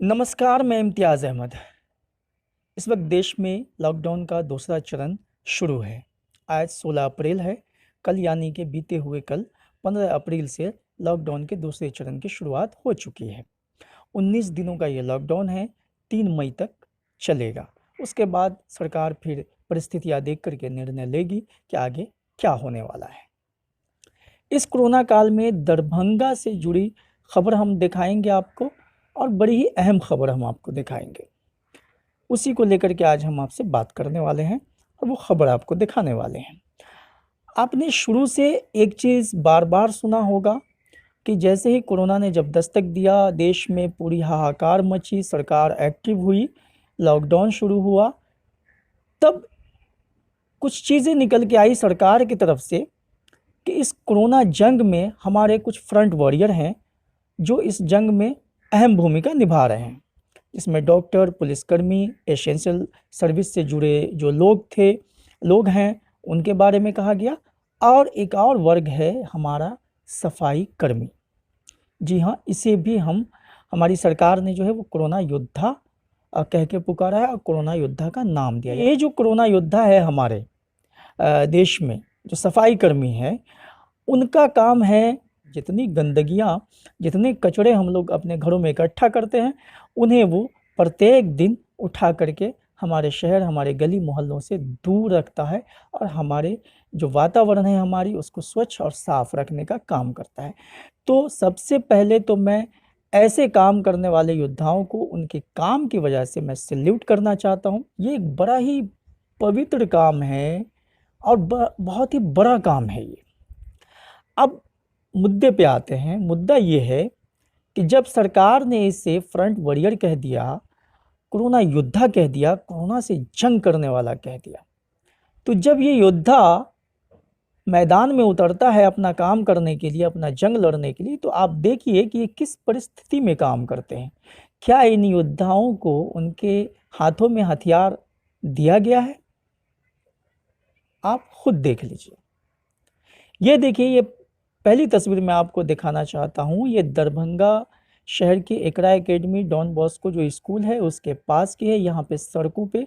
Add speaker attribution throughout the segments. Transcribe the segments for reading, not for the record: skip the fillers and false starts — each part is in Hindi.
Speaker 1: नमस्कार, मैं इम्तियाज़ अहमद। इस वक्त देश में लॉकडाउन का दूसरा चरण शुरू है। आज 16 अप्रैल है। कल यानी कि बीते हुए कल 15 अप्रैल से लॉकडाउन के दूसरे चरण की शुरुआत हो चुकी है। 19 दिनों का ये लॉकडाउन है, 3 मई तक चलेगा। उसके बाद सरकार फिर परिस्थितियाँ देख कर के निर्णय लेगी कि आगे क्या होने वाला है। इस कोरोना काल में दरभंगा से जुड़ी खबर हम दिखाएंगे आपको, और बड़ी ही अहम खबर हम आपको दिखाएंगे। उसी को लेकर के आज हम आपसे बात करने वाले हैं और वो खबर आपको दिखाने वाले हैं। आपने शुरू से एक चीज़ बार बार सुना होगा कि जैसे ही कोरोना ने जब दस्तक दिया, देश में पूरी हाहाकार मची, सरकार एक्टिव हुई, लॉकडाउन शुरू हुआ, तब कुछ चीज़ें निकल के आई सरकार की तरफ से कि इस कोरोना जंग में हमारे कुछ फ्रंट वॉरियर हैं जो इस जंग में अहम भूमिका निभा रहे हैं। इसमें डॉक्टर, पुलिसकर्मी, एसेंशियल सर्विस से जुड़े जो लोग हैं, उनके बारे में कहा गया। और एक और वर्ग है हमारा सफाई कर्मी। जी हाँ, इसे भी हमारी सरकार ने जो है वो कोरोना योद्धा कह के पुकारा है और कोरोना योद्धा का नाम दिया है। ये जो कोरोना योद्धा है हमारे देश में, जो सफाई कर्मी है, उनका काम है जितनी गंदगियाँ, जितने कचरे हम लोग अपने घरों में इकट्ठा करते हैं, उन्हें वो प्रत्येक दिन उठा करके हमारे शहर, हमारे गली मोहल्लों से दूर रखता है और हमारे जो वातावरण है हमारी, उसको स्वच्छ और साफ रखने का काम करता है। तो सबसे पहले तो मैं ऐसे काम करने वाले योद्धाओं को उनके काम की वजह से मैं सैल्यूट करना चाहता हूँ। ये एक बड़ा ही पवित्र काम है और बहुत ही बड़ा काम है ये। अब मुद्दे पे आते हैं। मुद्दा ये है कि जब सरकार ने इसे फ्रंट वॉरियर कह दिया, कोरोना योद्धा कह दिया, कोरोना से जंग करने वाला कह दिया, तो जब ये योद्धा मैदान में उतरता है अपना काम करने के लिए, अपना जंग लड़ने के लिए, तो आप देखिए कि ये किस परिस्थिति में काम करते हैं। क्या इन योद्धाओं को उनके हाथों में हथियार दिया गया है? आप खुद देख लीजिए। ये देखिए, ये पहली तस्वीर मैं आपको दिखाना चाहता हूँ। ये दरभंगा शहर के एकरा एकेडमी डॉन बॉस्को जो स्कूल है उसके पास की है। यहाँ पे सड़कों पे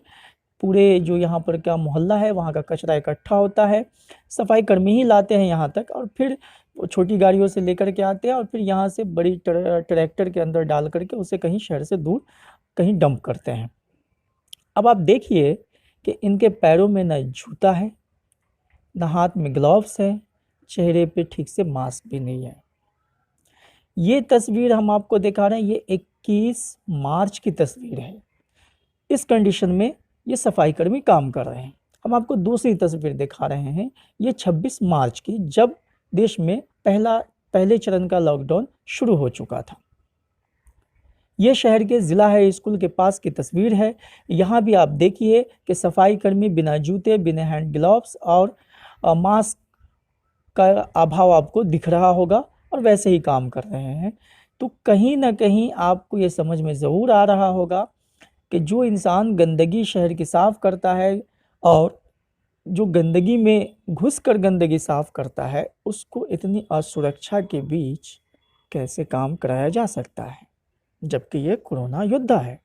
Speaker 1: पूरे जो यहाँ पर का मोहल्ला है वहाँ का कचरा इकट्ठा होता है। सफाई कर्मी ही लाते हैं यहाँ तक और फिर वो छोटी गाड़ियों से लेकर के आते हैं और फिर यहाँ से बड़ी ट्रैक्टर के अंदर डाल करके उसे कहीं शहर से दूर कहीं डंप करते हैं। अब आप देखिए कि इनके पैरों में न जूता है, न हाथ में ग्लव्स है, चेहरे पे ठीक से मास्क भी नहीं है। ये तस्वीर हम आपको दिखा रहे हैं, ये 21 मार्च की तस्वीर है। इस कंडीशन में ये सफाई कर्मी काम कर रहे हैं। हम आपको दूसरी तस्वीर दिखा रहे हैं, ये 26 मार्च की, जब देश में पहले चरण का लॉकडाउन शुरू हो चुका था। ये शहर के ज़िला हाई स्कूल के पास की तस्वीर है। यहाँ भी आप देखिए कि सफाई कर्मी बिना जूते, बिना हैंड ग्लव्स और मास्क का अभाव आपको दिख रहा होगा और वैसे ही काम कर रहे हैं। तो कहीं ना कहीं आपको ये समझ में ज़रूर आ रहा होगा कि जो इंसान गंदगी शहर की साफ़ करता है और जो गंदगी में घुसकर गंदगी साफ़ करता है, उसको इतनी असुरक्षा के बीच कैसे काम कराया जा सकता है, जबकि ये कोरोना योद्धा है।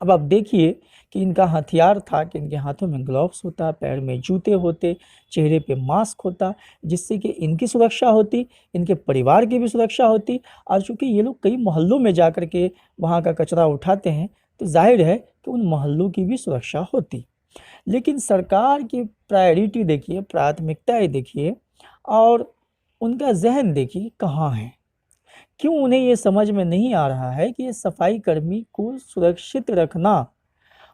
Speaker 1: अब आप देखिए कि इनका हथियार था कि इनके हाथों में ग्लव्स होता, पैर में जूते होते, चेहरे पे मास्क होता, जिससे कि इनकी सुरक्षा होती, इनके परिवार की भी सुरक्षा होती। और चूँकि ये लोग कई मोहल्लों में जा कर के वहाँ का कचरा उठाते हैं, तो जाहिर है कि उन मोहल्लों की भी सुरक्षा होती। लेकिन सरकार की प्रायोरिटी देखिए, प्राथमिकताएँ देखिए और उनका ज़हन देखिए कहाँ है। क्यों उन्हें ये समझ में नहीं आ रहा है कि ये सफाई कर्मी को सुरक्षित रखना,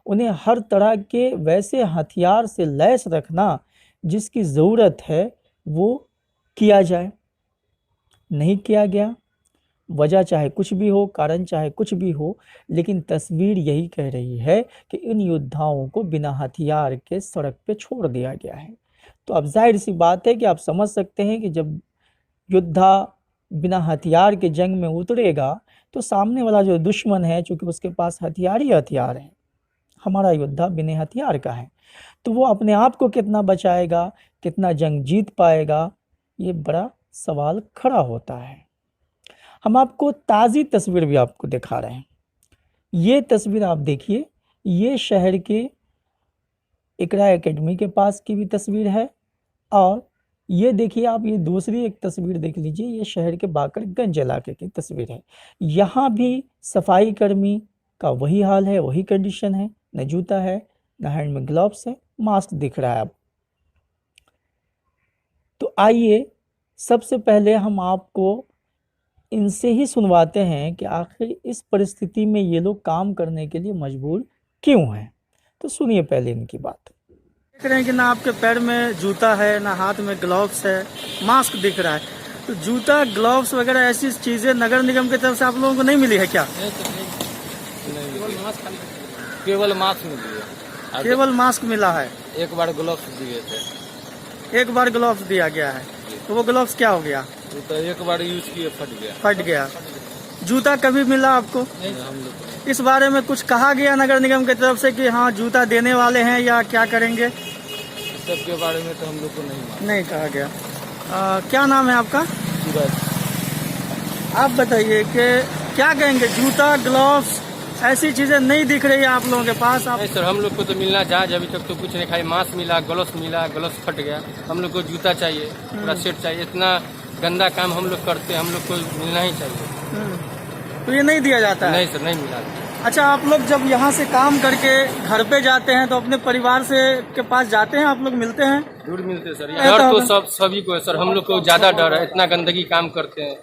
Speaker 1: उन्हें हर तरह के वैसे हथियार से लैस रखना जिसकी ज़रूरत है वो किया जाए। नहीं किया गया। वजह चाहे कुछ भी हो, कारण चाहे कुछ भी हो, लेकिन तस्वीर यही कह रही है कि इन योद्धाओं को बिना हथियार के सड़क पे छोड़ दिया गया है। तो अब जाहिर सी बात है कि आप समझ सकते हैं कि जब योद्धा बिना हथियार के जंग में उतरेगा तो सामने वाला जो दुश्मन है, चूँकि उसके पास हथियार ही हथियार है, हमारा योद्धा बिना हथियार का है, तो वो अपने आप को कितना बचाएगा, कितना जंग जीत पाएगा, ये बड़ा सवाल खड़ा होता है। हम आपको ताज़ी तस्वीर भी आपको दिखा रहे हैं। ये तस्वीर आप देखिए, ये शहर के इकरा एकेडमी के पास की भी तस्वीर है, और ये देखिए आप, ये दूसरी एक तस्वीर देख लीजिए, ये शहर के बाकरगंज इलाके की तस्वीर है। यहाँ भी सफाई कर्मी का वही हाल है, वही कंडीशन है, न जूता है, न हैंड में ग्लव्स है, मास्क दिख रहा है आप। तो आइए सबसे पहले हम आपको इनसे ही सुनवाते हैं कि आखिर इस परिस्थिति में ये लोग काम करने के लिए मजबूर क्यों हैं। तो सुनिए पहले इनकी बात। देख रहे हैं कि ना आपके पैर में जूता है, ना हाथ में ग्लव्स है, मास्क दिख रहा है। तो जूता, ग्लव्स वगैरह ऐसी चीजें नगर निगम की तरफ से आप लोगों को नहीं मिली है क्या?
Speaker 2: केवल मास्क मिली है।
Speaker 1: केवल मास्क मिला है।
Speaker 2: एक बार ग्लव्स दिए थे।
Speaker 1: एक बार ग्लव्स दिया गया है, तो वो ग्लव्स क्या हो गया?
Speaker 2: तो एक बार यूज किए
Speaker 1: फट गया। जूता कभी मिला आपको?
Speaker 2: नहीं, हम लोग
Speaker 1: इस बारे में कुछ कहा गया नगर निगम की तरफ से कि हाँ जूता देने वाले हैं या क्या करेंगे?
Speaker 2: सब के बारे में तो हम लोग को
Speaker 1: नहीं कहा गया। क्या नाम है आपका?
Speaker 2: सूरज।
Speaker 1: आप बताइए कि क्या कहेंगे, जूता, ग्लव्स ऐसी चीजें नहीं दिख रही है आप लोगों के पास? आप
Speaker 2: नहीं सर, हम लोग को तो मिलना चाहिए। अभी तक तो कुछ नहीं, खाली मास्क मिला, ग्लव्स मिला, ग्लव्स फट गया। हम लोग को जूता चाहिए, पूरा सेट चाहिए। इतना गंदा काम हम लोग करते हैं, हम लोग को मिलना ही चाहिए।
Speaker 1: तो ये नहीं दिया जाता है?
Speaker 2: नहीं सर, नहीं मिला।
Speaker 1: अच्छा, आप लोग जब यहाँ से काम करके घर पे जाते हैं तो अपने परिवार से के पास जाते हैं, आप लोग मिलते हैं?
Speaker 2: दूर मिलते सर। डर तो सभी को है सर, हम लोग को ज्यादा डर है, इतना गंदगी काम करते हैं।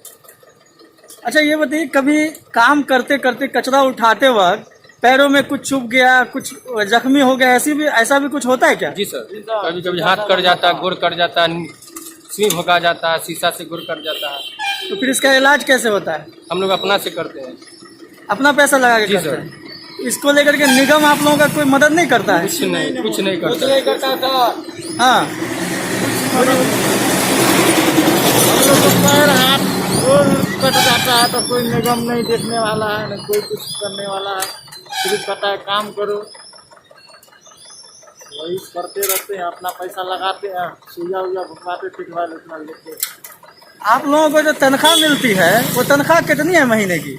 Speaker 1: अच्छा ये बताइए, कभी काम करते करते कचरा उठाते वक्त पैरों में कुछ चुभ गया, कुछ जख्मी हो गया, ऐसा भी कुछ होता है क्या?
Speaker 2: जी सर, कभी कभी हाथ कट जाता है, गोड़ कट जाता है, स्लिप भगा जाता है, शीशा से गोड़ कट जाता है।
Speaker 1: तो फिर इसका इलाज कैसे होता है?
Speaker 2: हम लोग अपना से करते हैं।
Speaker 1: अपना पैसा लगा के करते हैं? इसको लेकर के निगम आप लोगों का कोई मदद नहीं करता है?
Speaker 2: कुछ नहीं करता था।
Speaker 1: हाँ,
Speaker 2: पैर हाथ कट जाता है तो कोई निगम नहीं देखने वाला है, न कोई कुछ करने वाला है। सिर्फ कहता है काम करो, वही करते रहते हैं, अपना पैसा लगाते हैं, सुइया उइया भुगवाते, पिटवा लेते।
Speaker 1: आप लोगों को जो तनख्वाह मिलती है वो तनख्वाह कितनी है महीने की?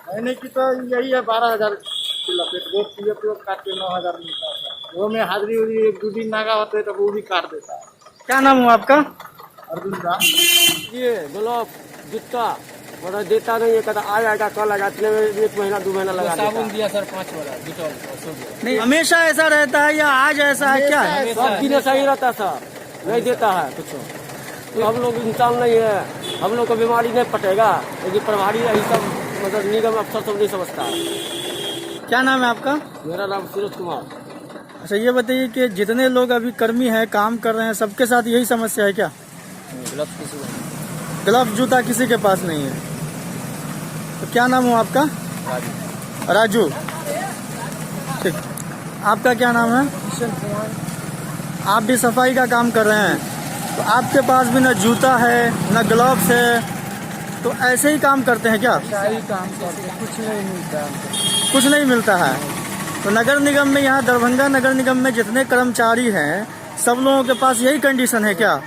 Speaker 2: महीने की तो यही है 12,000 की लपेट। वो पीएफ काट के 9,000 मिलता है। वो में हाजिरी उजरी 1-2 दिन नागा होते है तो वो भी काट देता है।
Speaker 1: क्या नाम हुआ आपका?
Speaker 2: अर्जुन राम। ये ग्लव, जूता और देता नहीं है, कहता आ जाएगा कल आएगा, इतने में 1 महीना 2 महीना लगा देता। साबुन दिया सर 5 वाला, डिटॉल।
Speaker 1: नहीं, हमेशा ऐसा रहता है या आज ऐसा है क्या?
Speaker 2: सब दिन सही रहता सर, नहीं देता है कुछ। तो हम लोग इंसान नहीं है, हम लोग को बीमारी नहीं पटेगा, लेकिन प्रभारी यही सब मतलब निगम अफसर सब नहीं समझता है।
Speaker 1: क्या नाम है आपका?
Speaker 2: मेरा नाम सूरज कुमार।
Speaker 1: अच्छा ये बताइए कि जितने लोग अभी कर्मी हैं, काम कर रहे हैं, सबके साथ यही समस्या है क्या? ग्लव्स, जूता किसी के पास नहीं है। तो क्या नाम हुआ आपका? राजू। ठीक, आपका क्या नाम है?
Speaker 2: किशन कुमार।
Speaker 1: आप भी सफाई का काम कर रहे हैं, तो आपके पास भी न जूता है न ग्लव्स है, तो ऐसे ही काम करते हैं क्या?
Speaker 2: ही काम करते, कुछ नहीं मिलता है।
Speaker 1: कुछ नहीं मिलता है। तो नगर निगम में, यहाँ दरभंगा नगर निगम में जितने कर्मचारी हैं सब लोगों के पास यही कंडीशन है क्या?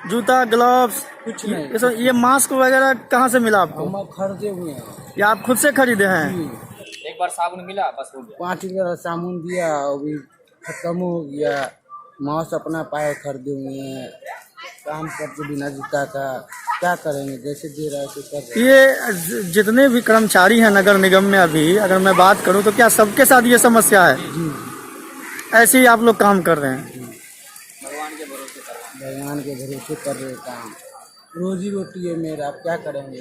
Speaker 1: जूता, ग्लव्स
Speaker 2: कुछ नहीं।
Speaker 1: ये मास्क वगैरह कहाँ से मिला आपको?
Speaker 2: हम खरीदे हुए हैं।
Speaker 1: या आप खुद से खरीदे हैं?
Speaker 2: एक बार साबुन मिला, बस हो गया। 5 रुपया साबुन दिया, अभी खत्म हो गया। मास्क अपना पाए खरीदे हुए हैं, काम करते बिना जूता का, क्या करेंगे? जैसे दे रहा है तो कर रहे हैं।
Speaker 1: ये जितने भी कर्मचारी हैं नगर निगम में, अभी अगर मैं बात करूं तो क्या सबके साथ ये समस्या है? ऐसे ही आप लोग काम कर रहे हैं?
Speaker 2: भगवान के भरोसे कर रहे काम, रोजी रोटी है मेरा, आप क्या करेंगे?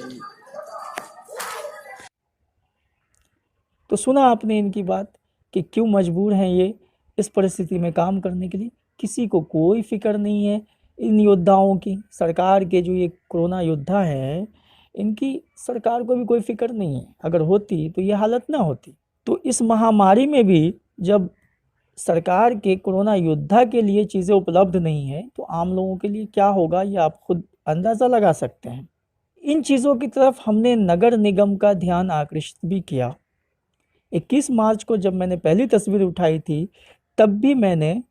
Speaker 1: तो सुना आपने इनकी बात कि क्यों मजबूर हैं ये इस परिस्थिति में काम करने के लिए। किसी को कोई फिक्र नहीं है इन योद्धाओं की। सरकार के जो ये कोरोना योद्धा हैं, इनकी सरकार को भी कोई फिक्र नहीं है। अगर होती तो ये हालत ना होती। तो इस महामारी में भी जब सरकार के कोरोना योद्धा के लिए चीज़ें उपलब्ध नहीं है, तो आम लोगों के लिए क्या होगा ये आप खुद अंदाज़ा लगा सकते हैं। इन चीज़ों की तरफ हमने नगर निगम का ध्यान आकर्षित भी किया। 21 मार्च को जब मैंने पहली तस्वीर उठाई थी, तब भी मैंने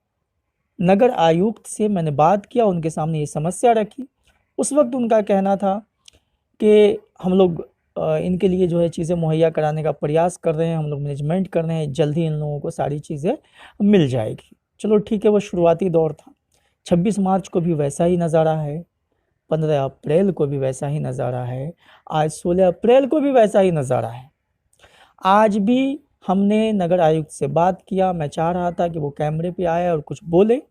Speaker 1: नगर आयुक्त से मैंने बात किया, उनके सामने ये समस्या रखी। उस वक्त उनका कहना था कि हम लोग इनके लिए जो है चीज़ें मुहैया कराने का प्रयास कर रहे हैं, हम लोग मैनेजमेंट कर रहे हैं, जल्द ही इन लोगों को सारी चीज़ें मिल जाएगी। चलो ठीक है, वो शुरुआती दौर था। 26 मार्च को भी वैसा ही नज़ारा है, 15 अप्रैल को भी वैसा ही नज़ारा है, आज 16 अप्रैल को भी वैसा ही नज़ारा है। आज भी हमने नगर आयुक्त से बात किया, मैं चाह रहा था कि वो कैमरे पे आए और कुछ बोले,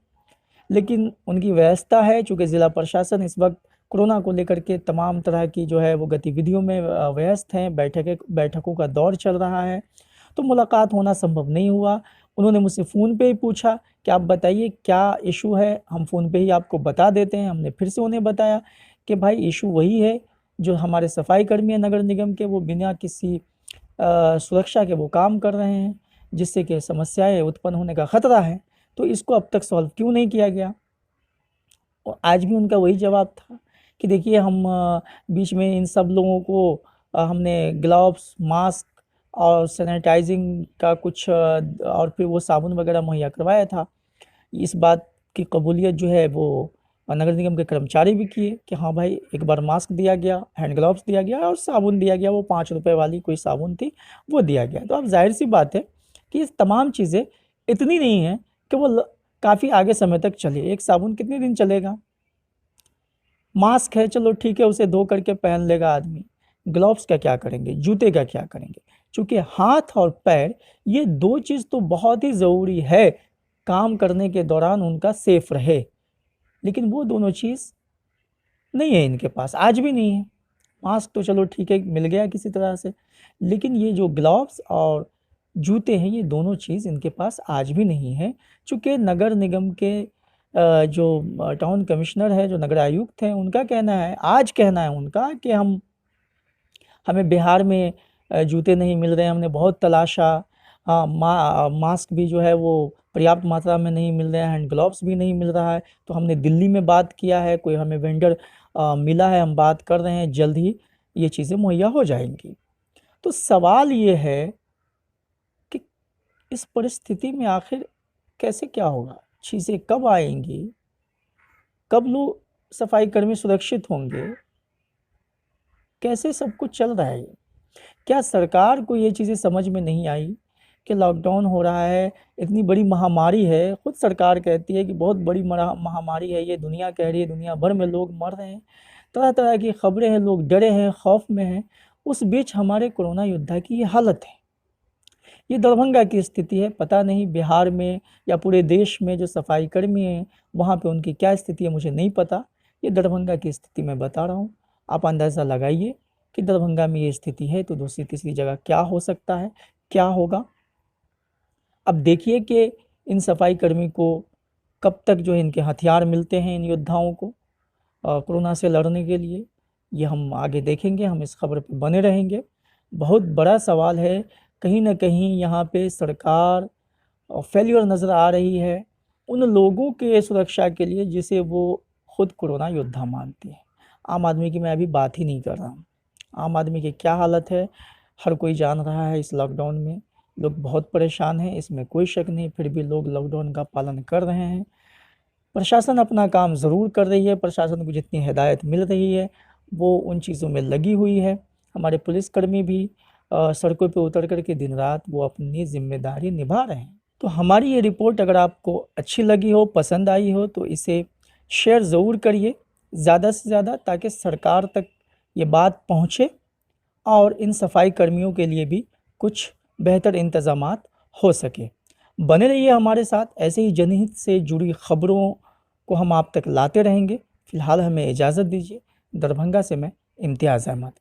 Speaker 1: लेकिन उनकी व्यवस्था है, चूँकि ज़िला प्रशासन इस वक्त कोरोना को लेकर के तमाम तरह की जो है वो गतिविधियों में व्यस्त हैं, बैठकों का दौर चल रहा है, तो मुलाकात होना संभव नहीं हुआ। उन्होंने मुझसे फ़ोन पे ही पूछा कि आप बताइए क्या इशू है, हम फ़ोन पे ही आपको बता देते हैं। हमने फिर से उन्हें बताया कि भाई इशू वही है जो हमारे सफाई कर्मी हैं नगर निगम के, वो बिना किसी सुरक्षा के वो काम कर रहे हैं, जिससे कि समस्याएं उत्पन्न होने का ख़तरा है। तो इसको अब तक सॉल्व क्यों नहीं किया गया? और आज भी उनका वही जवाब था कि देखिए हम बीच में इन सब लोगों को हमने ग्लव्स, मास्क और सैनिटाइजिंग का कुछ और फिर वो साबुन वगैरह मुहैया करवाया था। इस बात की कबूलियत जो है वो नगर निगम के कर्मचारी भी किए कि हाँ भाई, एक बार मास्क दिया गया, हैंड ग्लव्स दिया गया और साबुन दिया गया, वो 5 रुपए वाली कोई साबुन थी वो दिया गया। तो अब जाहिर सी बात है कि ये तमाम चीज़ें इतनी नहीं हैं कि वो काफ़ी आगे समय तक चले। एक साबुन कितने दिन चलेगा? मास्क है, चलो ठीक है, उसे धो करके पहन लेगा आदमी। ग्लव्स का क्या करेंगे? जूते का क्या करेंगे? चूँकि हाथ और पैर ये 2 चीज़ तो बहुत ही ज़रूरी है, काम करने के दौरान उनका सेफ रहे, लेकिन वो दोनों चीज़ नहीं है इनके पास, आज भी नहीं है। मास्क तो चलो ठीक है, मिल गया किसी तरह से, लेकिन ये जो ग्लव्स और जूते हैं, ये दोनों चीज़ इनके पास आज भी नहीं है। चूँकि नगर निगम के जो टाउन कमिश्नर है, जो नगर आयुक्त हैं, उनका कहना है, आज कहना है उनका कि हमें बिहार में जूते नहीं मिल रहे हैं, हमने बहुत तलाशा, मास्क भी जो है वो पर्याप्त मात्रा में नहीं मिल रहे हैं, हैंड ग्लव्स भी नहीं मिल रहा है, तो हमने दिल्ली में बात किया है, कोई हमें वेंडर मिला है, हम बात कर रहे हैं, जल्द ही ये चीज़ें मुहैया हो जाएंगी। तो सवाल ये है कि इस परिस्थिति में आखिर कैसे क्या होगा? चीज़ें कब आएंगी? कब लोग सफाई कर्मी सुरक्षित होंगे? कैसे सब कुछ चल रहा है ये? क्या सरकार को ये चीज़ें समझ में नहीं आई कि लॉकडाउन हो रहा है, इतनी बड़ी महामारी है, खुद सरकार कहती है कि बहुत बड़ी महामारी है ये, दुनिया कह रही है, दुनिया भर में लोग मर रहे हैं, तरह तरह की खबरें हैं, लोग डरे हैं, खौफ में हैं, उस बीच हमारे कोरोना योद्धा की ये हालत है। ये दरभंगा की स्थिति है, पता नहीं बिहार में या पूरे देश में जो सफाई कर्मी हैं वहाँ पे उनकी क्या स्थिति है मुझे नहीं पता। ये दरभंगा की स्थिति मैं बता रहा हूँ, आप अंदाज़ा लगाइए कि दरभंगा में ये स्थिति है तो दूसरी तीसरी जगह क्या हो सकता है, क्या होगा। अब देखिए कि इन सफाई कर्मी को कब तक जो है इनके हथियार मिलते हैं, इन योद्धाओं को कोरोना से लड़ने के लिए, ये हम आगे देखेंगे, हम इस खबर पे बने रहेंगे। बहुत बड़ा सवाल है, कहीं ना कहीं यहाँ पे सरकार फेल्योर नज़र आ रही है उन लोगों के सुरक्षा के लिए जिसे वो खुद कोरोना योद्धा मानती है। आम आदमी की मैं अभी बात ही नहीं कर रहा हूँ। आम आदमी की क्या हालत है हर कोई जान रहा है। इस लॉकडाउन में लोग बहुत परेशान हैं, इसमें कोई शक नहीं, फिर भी लोग लॉकडाउन का पालन कर रहे हैं। प्रशासन अपना काम ज़रूर कर रही है, प्रशासन को जितनी हिदायत मिल रही है वो उन चीज़ों में लगी हुई है। हमारे पुलिसकर्मी भी सड़कों पे उतर कर के दिन रात वो अपनी जिम्मेदारी निभा रहे हैं। तो हमारी ये रिपोर्ट अगर आपको अच्छी लगी हो, पसंद आई हो, तो इसे शेयर ज़रूर करिए ज़्यादा से ज़्यादा, ताकि सरकार तक ये बात पहुँचे और इन सफाई कर्मियों के लिए भी कुछ बेहतर इंतज़ामात हो सके। बने रहिए हमारे साथ, ऐसे ही जनहित से जुड़ी खबरों को हम आप तक लाते रहेंगे। फ़िलहाल हमें इजाज़त दीजिए। दरभंगा से मैं इम्तियाज़ अहमद।